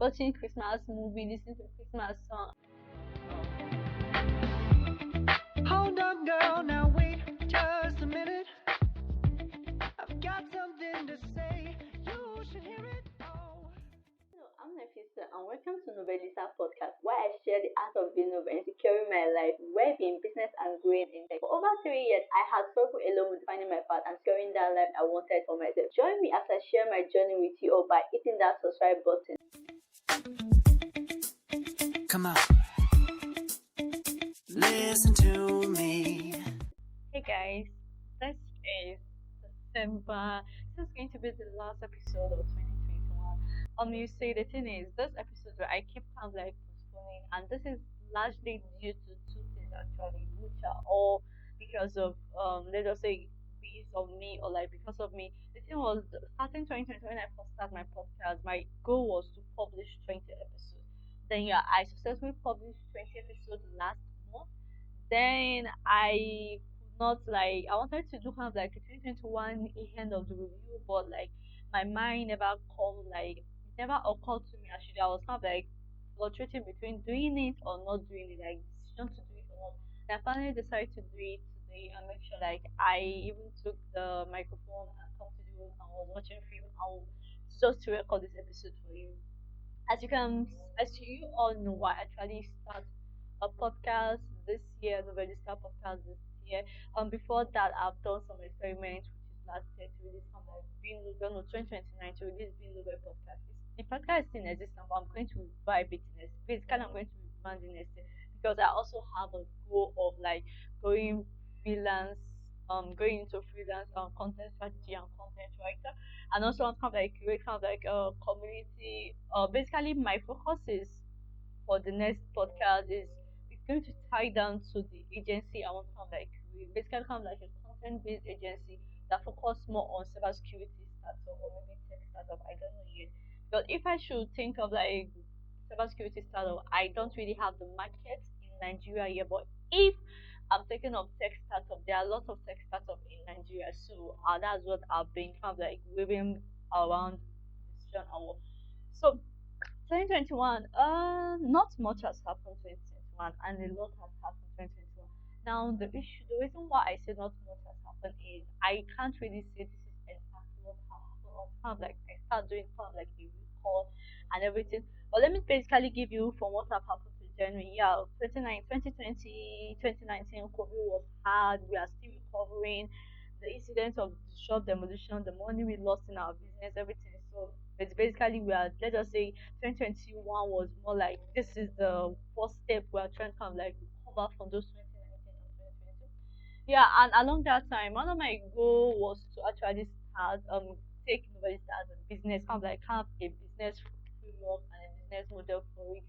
watching Christmas movie, listening to Christmas song. Hold up, girl, now wait just a minute. I've got something to say. You should hear it. Oh. Hello, I'm Novellisteer and welcome to Novellisteer Podcast, where I share the art of being novel and securing my life, where being business and growing in tech. For over 3 years, I had struggled alone with finding my path and securing that life I wanted for myself. Join me as I share my journey with you all by hitting that subscribe button. Come on. Listen to me. Hey guys, this is December. This is going to be the last episode of 2021. You say the thing is, this episode where I keep kind of like postponing, and this is largely due to two things actually, which are all because of let us say because of me or like because of me. The thing was starting 2020 when I first started my podcast, my goal was to publish 20 episodes. Then yeah, I successfully published 20 episodes last month. Then I could not like I wanted to do kind of like a 2021 end of the review, but like my mind never come like it never occurred to me actually. I was kind of like fluctuating between doing it or not doing it, like decision to do it or not. And I finally decided to do it today and make sure like I even took the microphone and come to the room and was watching film and just to record this episode for you. As you can, as you all know, I actually start a podcast this year, the Register podcast this year. Before that, I've done some experiments, which is last year to release some like Being Logo, no, 2029 to release Being Logo podcast. The podcast still exists now, but I'm going to revive it next. Basically, I'm going to rebrand it next year because I also have a goal of like going freelance, going into freelance content strategy and content writer and also on kind of like create kind of like a community. Basically, my focus is for the next podcast is it's going to tie down to the agency I want to kind of like create. Basically, kind of like a content based agency that focus more on cybersecurity startup or maybe tech startup. I don't know yet. But if I should think of like cybersecurity startup, I don't really have the market in Nigeria yet. But if I'm thinking of tech startup, there are lots of tech startup in Nigeria, so that's what I've been kind of like waving around decision award. So 2021, not much has happened 2021, and a lot has happened 2021. Now the reason why I say not much has happened is I can't really say this is exactly what happened. Or kind of like I start doing kind of like a recall and everything. But let me basically give you from what have happened to January. Yeah, 2020, 2019, COVID was hard. We are still recovering. The incident of the shop demolition, the money we lost in our business, everything. So it's basically we are, let us say 2021 was more like this is the first step we are trying to kind of like recover from those 2019 and 2022. Yeah, and along that time, one of my goal was to actually start take Novellisteer as a business, kind of like have a business framework and a business model for it.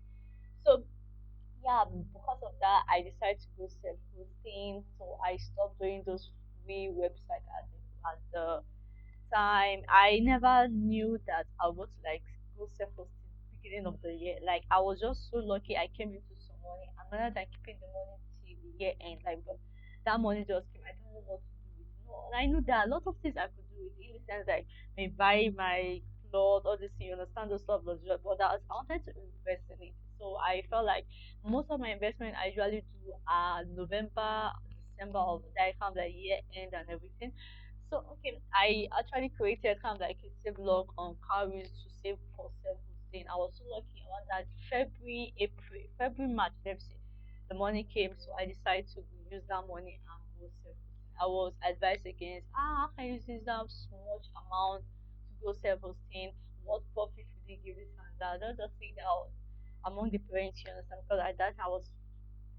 So yeah, because of that, I decided to go self-hosting. So I stopped doing those free websites at the time. I never knew that I would like go self-hosting beginning of the year. Like I was just so lucky I came into some money, and rather than keeping the money till the year end, like but that money just came. I don't know what to do with it. No, and I knew there are a lot of things I could do with it in the sense like maybe buy my clothes, all this, you understand those stuff was just but that I wanted to invest in it. So I felt like most of my investment I usually do are November, December of that kind of like year end and everything. So okay, I actually created kind of like a save log on calories to save for self hosting. I was so lucky around that February, March, let's say. The money came, so I decided to use that money and go self hosting. I was advised against how can you use that much amount to go self hosting? What profit would they give this and that? Don't just say that out among the parents, you understand? Because at that I was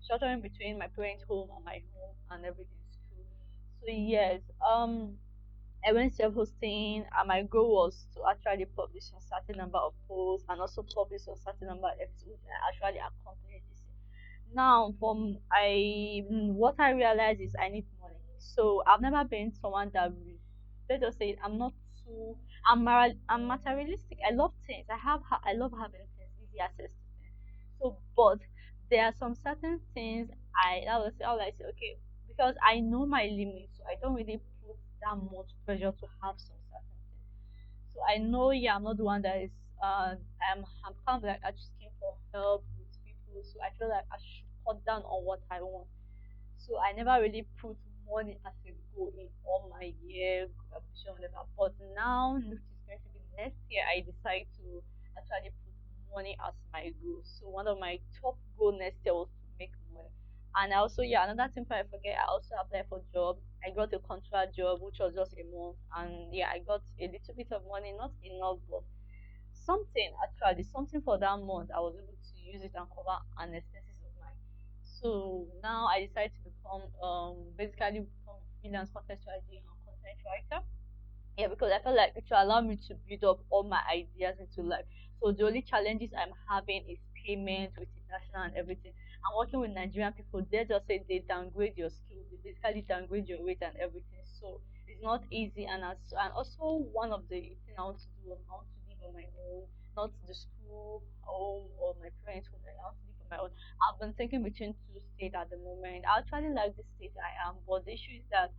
sheltering between my parents' home and my home and everything school. So yes, I went self-hosting, and my goal was to actually publish a certain number of posts and also publish a certain number of episodes. I actually accomplished this. Now, from what I realized is I need money. So I've never been someone that let us say I'm not too I'm materialistic. I love things. I love having things, easy access to things. So, but there are some certain things I would like say okay because I know my limits, so I don't really put that much pressure to have some certain things. So I know, yeah, I'm not the one that is I'm kind of like asking for help with people, so I feel like I should cut down on what I want. So I never really put money as a goal in all my year ambition, whatever. But now, which is going to be next year, I decide to actually put money as my goal. So one of my top goal next year was to make money. And also, yeah, another thing I forget, I also applied for job. I got a contract job, which was just a month, and yeah, I got a little bit of money, not enough, but something for that month. I was able to use it and cover an expenses of mine. So now I decided to become basically become a freelance content strategy and content writer. Yeah, because I felt like it will allow me to build up all my ideas into life. So the only challenges I'm having is payment with international and everything. I'm working with Nigerian people. They just say they downgrade your skills, they basically downgrade your rate and everything. So it's not easy. And also one of the things I want to do, I want to live on my own, not the school home or my parents' home. I want to live on my own. I've been thinking between two states at the moment. I actually like the state I am, but the issue is that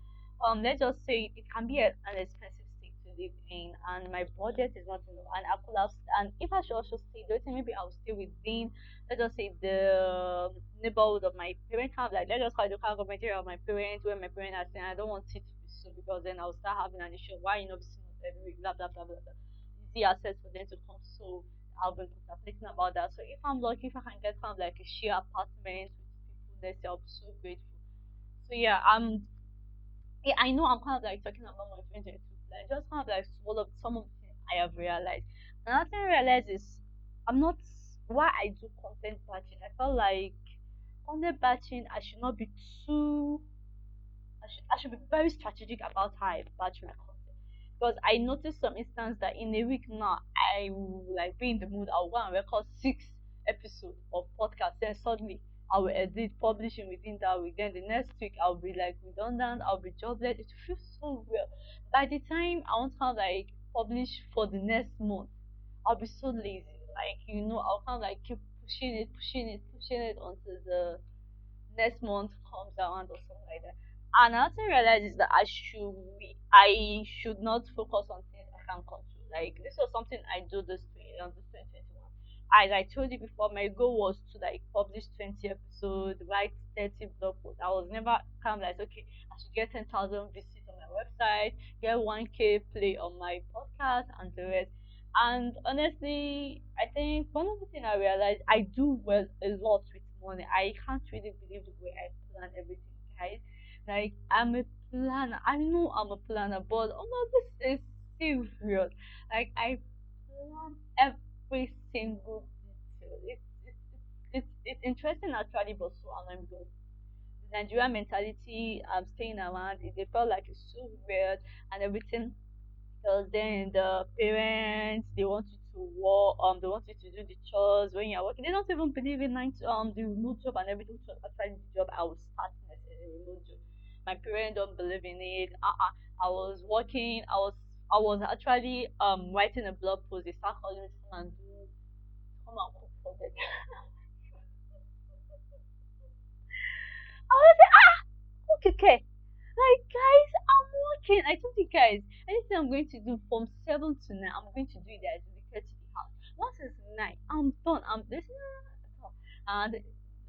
let's just say it can be an expensive state to live in, and my budget is not enough. And I could have, and if I should also stay, don't think maybe I'll stay within, let's just say the neighborhood of my parents have, like let's just call it the kind of government area of my parents where my parents are saying I don't want it to be so because then I'll start having an issue. Why you know visiting us every week, blah blah blah blah blah. Easy access for them to come. So I've been contemplating about that. So if I'm lucky, if I can get kind of like a share apartment with people, let's say I'll be so grateful. So yeah, yeah, I know I'm kind of like talking about my 2022 plan. Just kind of like swallow some of the things I have realized. Another thing I realized is I'm not why I do content batching. I felt like content batching I should not be too I should be very strategic about how I batch my content. Because I noticed some instance that in a week now I will like be in the mood, I'll go and record 6 episodes of podcast, then suddenly I will edit, publishing within that week. Then the next week I'll be like redundant, I'll be jobless. It feels so real. By the time I want to kind of like publish for the next month, I'll be so lazy. Like, I'll kind of like keep pushing it until the next month comes around or something like that. And I also realized is that I should not focus on things I can't control. Like this was something I do this 2021. As I told you before, my goal was to like publish 20 episodes, write 30 blog posts. I was never kind of like okay, I should get 10,000 visits on my website, get 1K play on my podcast, and the rest. And honestly, I think one of the things I realized I do well a lot with money. I can't really believe the way I plan everything, guys. Like I'm a planner. I know I'm a planner, but oh my, this is serious. Like I plan every single detail. It's interesting actually, but so annoying because the Nigerian mentality I'm staying around, they felt like it's so weird and everything because then the parents they want you to work, they want you to do the chores when you're working. They don't even believe in the remote job and everything. So actually the job I was starting as a remote job. My parents don't believe in it. I was working, I was actually writing a blog post. They start calling me to come and cook for them. I was like, okay, okay. Like, guys, I'm working. I told you guys, anything I'm going to do from 7 to 9, I'm going to do it as related to the house. Once it's 9, I'm done. I'm listening at all. And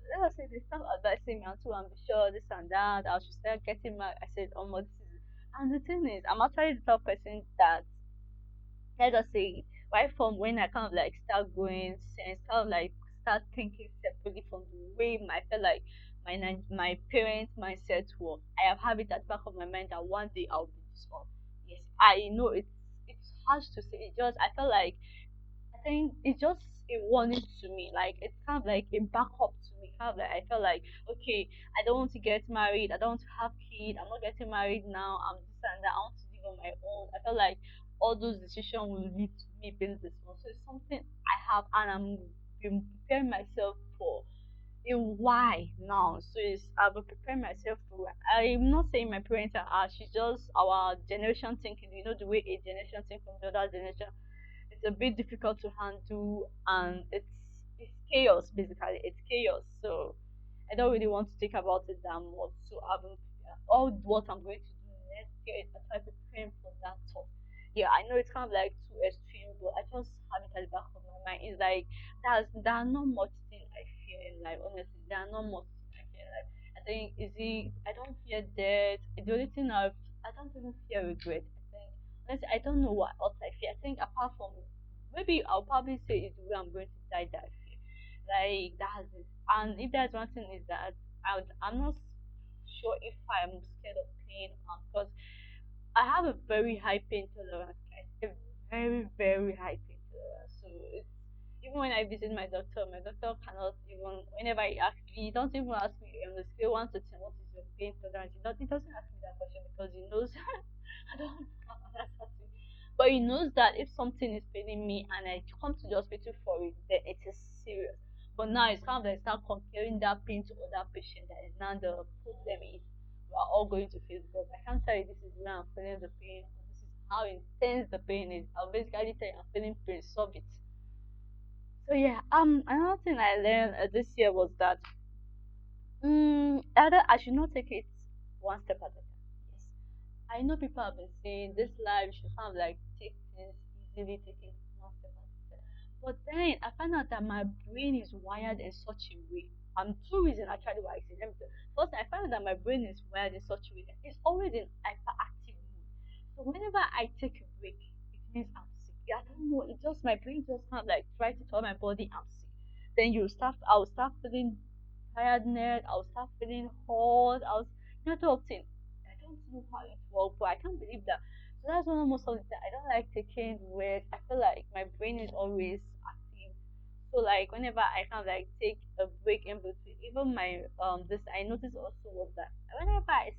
let us say they start advising me until I'm sure this and that. I should start getting my. I said, oh, my, this is. And the thing is, I'm actually the type of person that let us say right from when I kind of like start going sense, kind of like start thinking separately from the way I feel like my parents' mindset work. I have it at the back of my mind that one day I'll be this one. Yes, I know it's harsh to say. It just I feel like I think it's just a warning to me. Like it's kind of like a backup to me. Kind of like I felt like okay, I don't want to get married. I don't want to have kids. I'm not getting married now. I'm this and that. I want to live on my own. I feel like all those decisions will lead to me being this one. So it's something I have, and I'm been preparing myself for a why now. So it's I've been preparing myself for. I'm not saying my parents are harsh. It's just our generation thinking. You know the way a generation thinks from the other generation it's a bit difficult to handle and it's chaos basically it's chaos so I don't really want to think about it that much so I'm all what I'm going to do next year is I try preparing for that talk yeah, I know it's kind of like too extreme, but I just have it at the back of my mind. It's like there are not much thing I fear in life. Honestly, there are not much thing I fear in life. I think is it. I don't fear death. The only thing I don't even fear regret. I think honestly, I don't know what else I fear. I think apart from maybe I'll probably say it's the way I'm going to die that I fear. Like that's it. And if there's one thing is that I'm not sure if I'm scared of pain because I have a very high pain tolerance, guys. A very, very high pain tolerance. So it's even when I visit my doctor cannot even whenever he doesn't even ask me on the scale 1 to 10 what is your pain tolerance. He doesn't ask me that question because he knows I don't that's something. But he knows that if something is paining me and I come to the hospital for it, then it is serious. But now it's kind of like start comparing that pain to other patients. That is now the problem is we are all going to face because I can't tell you this is where I'm feeling the pain. This is how intense the pain is. I'll basically tell you I'm feeling pain, solve it. So yeah, another thing I learned this year was that either I should not take it one step at a time. Yes, I know people have been saying this life you should kind of like take things easily, take it one step at a time. But then I found out that my brain is wired in such a way. Two reasons actually why I say. Let me tell you. First, I found out that my brain is wired in such a way that it's always in hyperactive mode. So whenever I take a break, it means I'm sick. Yeah, I don't know. It just my brain just kind of like try to tell my body I'm sick. Then I'll start feeling tiredness. I'll start feeling hot. That sort of thing. I don't know how it works, but I can't believe that. So that's one of most of the time I don't like taking rest. I feel like my brain is always active. So like whenever I kind of like take a break in between, even my this I noticed also was that whenever I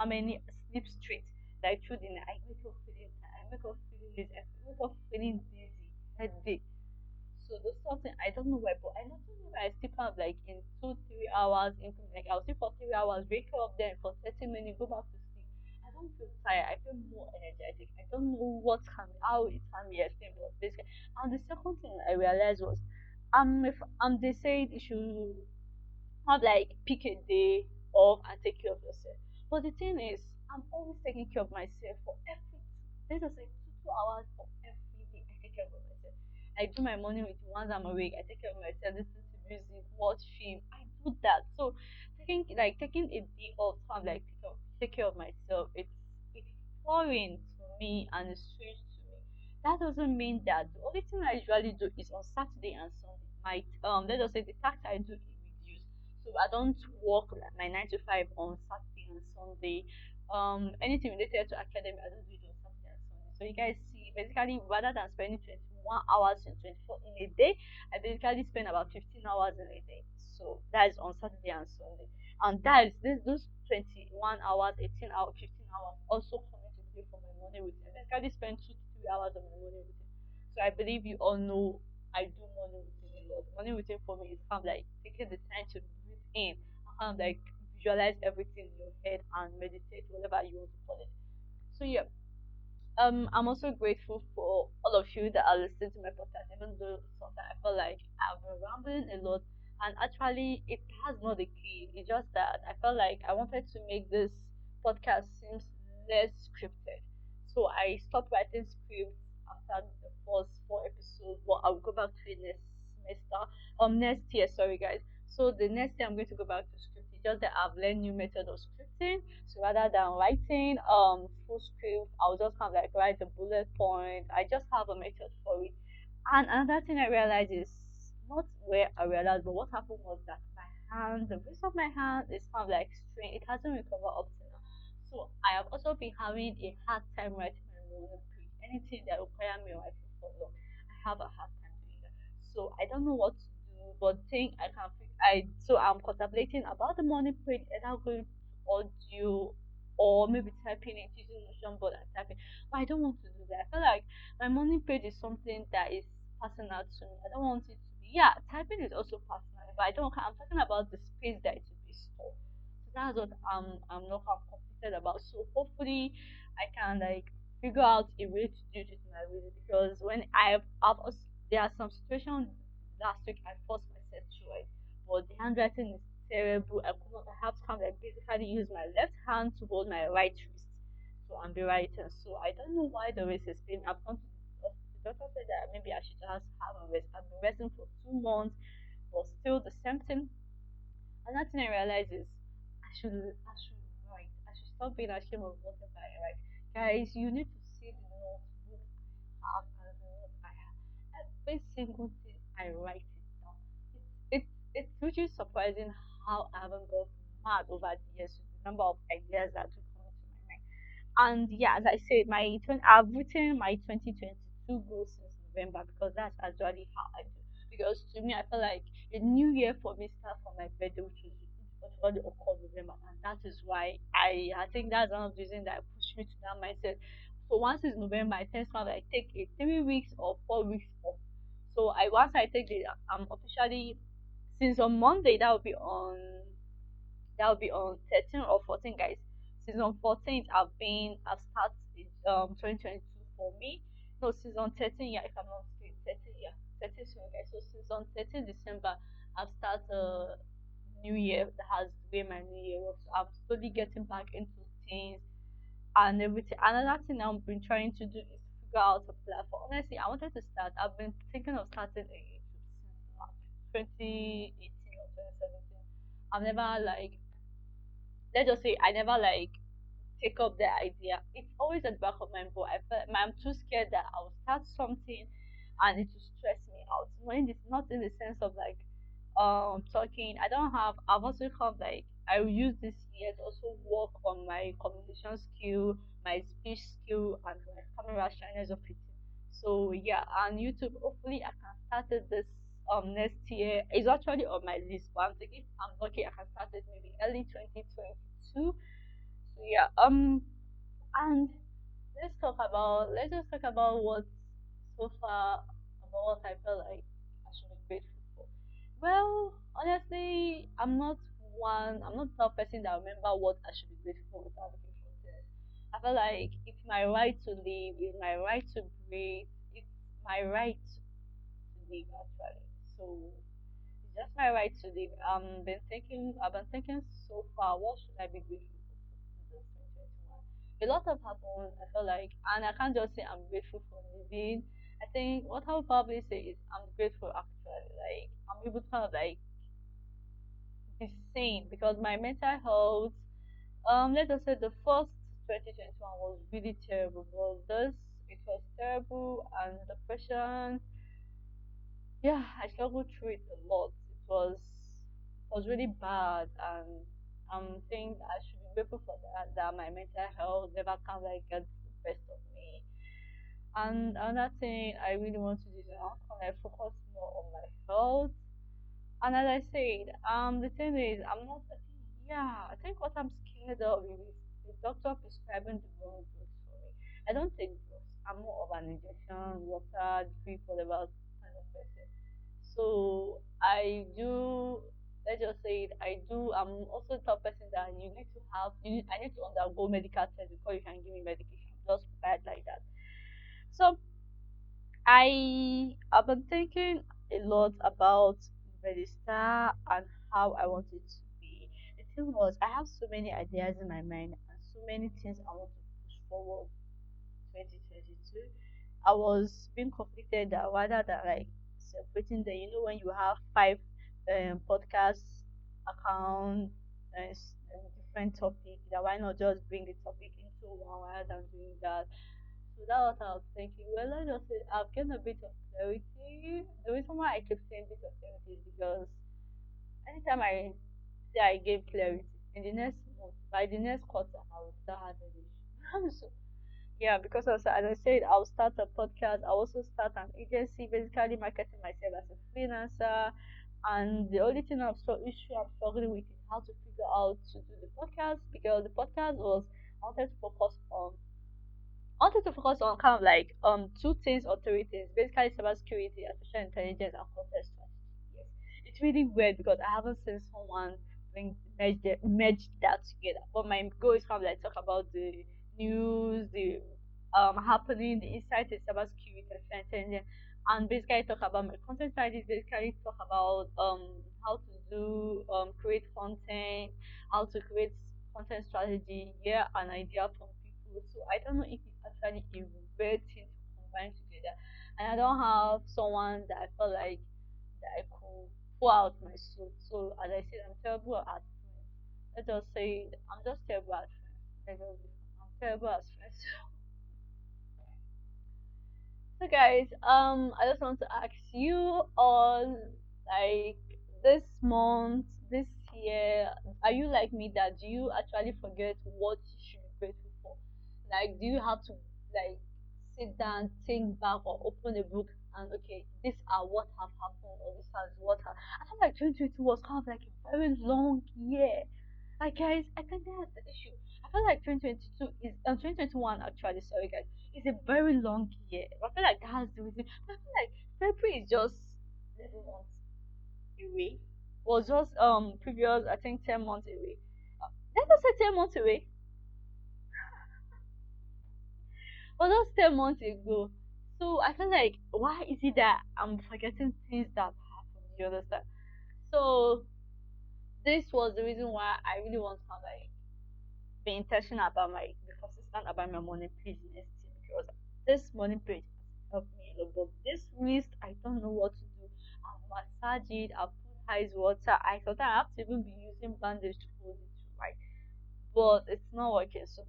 mean sleep straight, like through the night, I wake up feeling tired, I wake up feeling lazy, I wake up feeling dizzy, headache. So there's something I don't know why, but I noticed when I sleep out like in 2 3 hours, into like I'll sleep for 3 hours, wake up then for 30 minutes, go back to sleep. I don't feel tired. I feel more energetic. I don't know how it can be explained, but basically. And the second thing I realized was, if they said you should have like pick a day off and take care of yourself. But the thing is, I'm always taking care of myself for everything. This is like 2 2 hours for every day. I take care of myself. I do my morning routine once I'm awake. I take care of myself, listen to music, watch film. I do that. So taking a day off to have like take care of myself, it's foreign to me and it's strange to me. That doesn't mean that the only thing I usually do is on Saturday and Sunday. My let us say the tax I do is reduced. So I don't work like my 9 to 5 on Saturday and Sunday. Anything related to academy, I don't do it on Saturday and Sunday. So you guys see, basically, rather than spending 21 hours in 24 in a day, I basically spend about 15 hours in a day. So that is on Saturday and Sunday, and that is those 21 hours, 18 hours, 15 hours also come into play for my morning routine. I basically spend 2 to 3 hours on my morning routine. So I believe you all know I do morning routine a lot. Morning routine for me is kind of like taking the time to breathe in and kind of like visualize everything in your head and meditate, whatever you want to call it. So yeah, I'm also grateful for all of you that are listening to my podcast, even though sometimes I feel like I've been rambling a lot. And actually, it has not the key. It's just that I felt like I wanted to make this podcast seems less scripted. So I stopped writing scripts after the first 4 episodes, but I'll go back to it next semester. Next year, sorry guys. So the next year I'm going to go back to script. It's just that I've learned new method of scripting. So rather than writing full script, I'll just kind of like write the bullet point. I just have a method for it. And another thing I realized is not where I realized, but what happened was that my hand, the wrist of my hand is kind of like strained. It hasn't recovered up to now. So I have also been having a hard time writing my morning page. Anything that require me writing for long, I have a hard time doing that. So I don't know what to do, but think I can. So I'm contemplating about the morning page, either going to audio or maybe typing it using Notion board and typing. But I don't want to do that. I feel like my morning page is something that is personal to me. I don't want it to be. Yeah, typing is also personal, but I don't. I'm talking about the space that it will be stored. So that's what I'm not confident about. So hopefully I can like figure out a way to do it my way because when I've also, there are some situations last week I forced myself to write, but the handwriting is terrible. I have to kind of like basically use my left hand to hold my right wrist. so and be writing. So I don't know why the waist is pain. I've gone to the hospital. The doctor said that maybe I should just have a rest. I've been resting for 2 months, but still the same thing. Another thing I realized is I should write. I should stop being ashamed of whatever I write. Guys, you need to see the notebook I have and the note I have. Every single thing I write it down. It's really surprising how I haven't got mad over the years with the number of ideas that will come into my mind. And yeah, as I said, I've written my 2022 goals since November because that's actually how I do. Because to me, I feel like a new year for me starts from my birthday, which is actually occurred November, and that is why I think that's one of the reasons that pushed me to that mindset. So once it's November, I tend to have like take a 3 weeks or 4 weeks off. So I once I take the I'm officially since on Monday that will be on 13 or 14, guys. Season 14, I've started 2022 for me. No, season 13, yeah, if I'm not mistaken, 13, yeah, 13 soon, guys. So season 13 December, I've started New Year. That has been my New Year work. So I'm slowly getting back into things and everything. Another thing I've been trying to do is figure out a platform. Honestly, I wanted to start. I've been thinking of starting a YouTube since 2018 or 2017. I've never like let's just say I never like take up the idea. It's always at the back of my mind, but I'm too scared that I'll start something and it will stress me out. When it's not in the sense of like talking. I've also come like I will use this year to also work on my communication skill, my speech skill and my camera shyness of it. So yeah, and YouTube hopefully I can start it this next year. It's actually on my list, but I'm thinking if I'm lucky I can start it maybe early 2022. So yeah, and let's just talk about what so far about what I feel like I should be grateful for. Well, honestly, I'm not the type of person that remember what I should be grateful for without looking for things. I feel like it's my right to live, it's my right to breathe, it's my right to live actually. So it's just my right to live. I've been thinking so far, what should I be grateful for in this 2021? A lot have happened, I feel like, and I can't just say I'm grateful for living. I think what I'll probably say is I'm grateful actually. Like I'm able to kind of like be sane because my mental health, let us say the first 2021 was really terrible, but this it was terrible and depression, yeah, I struggled through it a lot. It was really bad, and I'm think I should be grateful for that. That my mental health never can like get the best of me. And another thing I really want to do is now can I focus more on my health. And as I said, the thing is, I'm not. Yeah, I think what I'm scared of is the doctor prescribing the wrong drugs for me. I don't take drugs. I'm more of an injection, water, drip, whatever kind of person. So I do. Let's just say it. I do. I'm also the type of person that you need to have. I need to undergo medical test before you can give me medication. Just bad like that. So I've been thinking a lot about Novellisteer and how I want it to be. The thing was, I have so many ideas in my mind and so many things I want to push forward 2022. I was being conflicted that rather than like separating the, when you have five podcast accounts and different topic, that why not just bring the topic into one rather than doing that. So that was what I was thinking. Well, I just say I've gained a bit of clarity. The reason why I keep saying bit of clarity is because anytime I say I gave clarity, in the next month, by the next quarter, I will start having issues. So, yeah, because also, as I said, I'll start a podcast. I'll also start an agency, basically marketing myself as a freelancer. And the only thing issue I'm struggling with is how to figure out to do the podcast because the podcast was I wanted to focus on I wanted to focus on kind of like two things or three things, basically cybersecurity, artificial intelligence, and content strategy. Yes, it's really weird because I haven't seen someone merge that together. But my goal is kind of like talk about the news, the happening, the insight in cybersecurity, artificial intelligence, and basically talk about my content strategy. Basically talk about how to do create content, how to create content strategy, yeah, an idea from people school, so I don't know if it's actually a weird thing to combine together. And I don't have someone that I felt like that I could pour out my soul. So as I said, I'm terrible at friends. Let's just say I'm just terrible at friends. I'm terrible at friends. So guys, I just want to ask you all, like, this month, this year, are you like me that do you actually forget what you should be grateful for? Like, do you have to like sit down, think back, or open a book and okay, these are what have happened, or this is what have. I feel like 2022 was kind of like a very long year. Like guys, I think that's the issue. I feel like 2022 is 2021 actually. Sorry guys, it's a very long year. I feel like that's the reason. But I feel like February is just 11 months away. Was just previous I think 10 months away. Let us say 10 months away. Was just 10 months ago. So I feel like why is it that I'm forgetting things that happened? You understand? So this was the reason why I really want to like be intentional about be consistent about my money page next year because this money page has helped me a lot. But this list, I don't know what to do. I'll massage it, I'll put ice water. I sometimes I have to even be using bandage to hold it right. But it's not working. So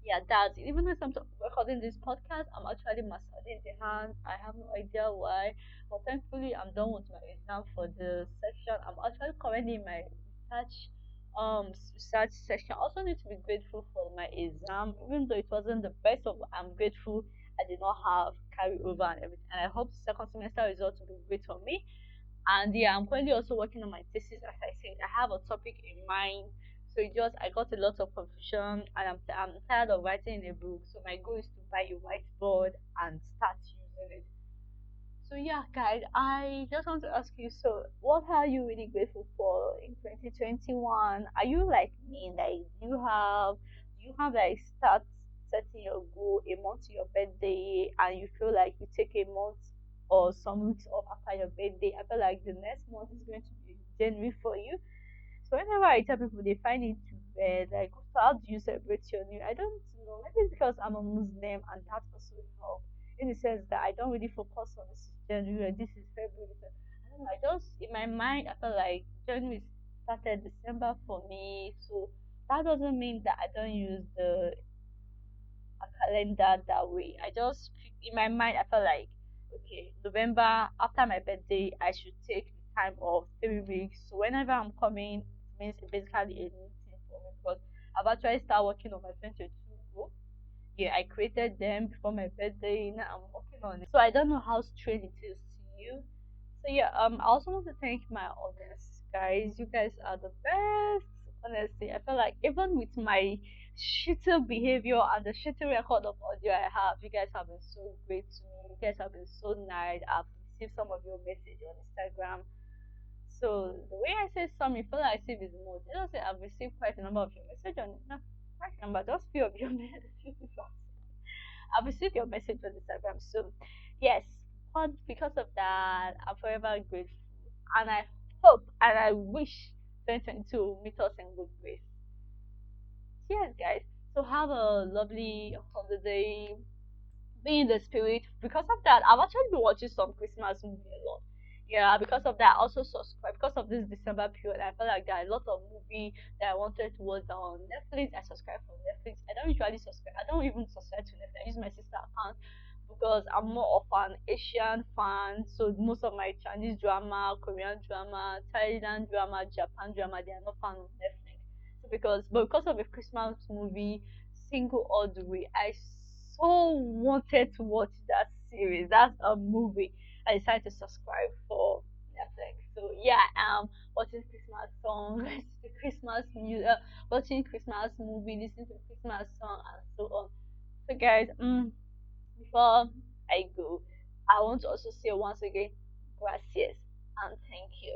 yeah, that's it. Even though I'm recording this podcast, I'm actually massaging the hand. I have no idea why, but thankfully, I'm done with my exam for the section. I'm actually currently in my research section. I also need to be grateful for my exam, even though it wasn't the best of. I'm grateful I did not have carryover and everything, and I hope the second semester results will be great for me. And yeah, I'm currently also working on my thesis. As I said, I have a topic in mind. So it just I got a lot of confusion, and I'm tired of writing a book. So my goal is to buy a whiteboard and start using it. So yeah, guys, I just want to ask you. So, what are you really grateful for in 2021? Are you like me? Like, do you have like start setting your goal a month to your birthday, and you feel like you take a month or some weeks off after your birthday? I feel like the next month is going to be January for you. So whenever I tell people they find it like, so how do you celebrate your new? I don't know. Maybe it's because I'm a Muslim and that also helps in the sense that I don't really focus on this is January, this is February. I don't know. I just in my mind I feel like January started December for me, so that doesn't mean that I don't use the a calendar that way. In my mind, I felt like, okay, November, after my birthday, I should take the time of 3 weeks. So whenever I'm coming, it means it's basically a new thing for me because I've actually started working on my 2022 goal. Yeah, I created them before my birthday. Now I'm working on it. So I don't know how strange it is to you. So yeah, I also want to thank my audience, guys. You guys are the best. Honestly, I feel like even with my shitty behavior and the shitty record of audio I have, you guys have been so great to me. You guys have been so nice. I've received some of your message on Instagram. So the way I say some, you feel like I receive is more. You know, say I've received quite a number of your message on not quite a number, just few of your messages. I've received your message on Instagram. So, yes, but because of that, I'm forever grateful. And I hope and I wish 2022 will meet us in good grace. Yes, guys. So, have a lovely holiday. Be in the spirit. Because of that, I've actually been watching some Christmas movie a lot. Yeah, because of that, I also subscribe. Because of this December period, I felt like there are a lot of movie that I wanted to watch on Netflix. I subscribe for Netflix. I don't usually subscribe. I don't even subscribe to Netflix. I use my sister account because I'm more of an Asian fan. So most of my Chinese drama, Korean drama, Thailand drama, Japan drama, they are not fan of Netflix. So because of a Christmas movie, Single All the Way, I so wanted to watch that series. That's a movie. I decided to subscribe for Netflix. So yeah, watching Christmas songs, listening to Christmas music, watching Christmas movie, listening to Christmas song, and so on. So guys, before I go, I want to also say once again, gracias and thank you.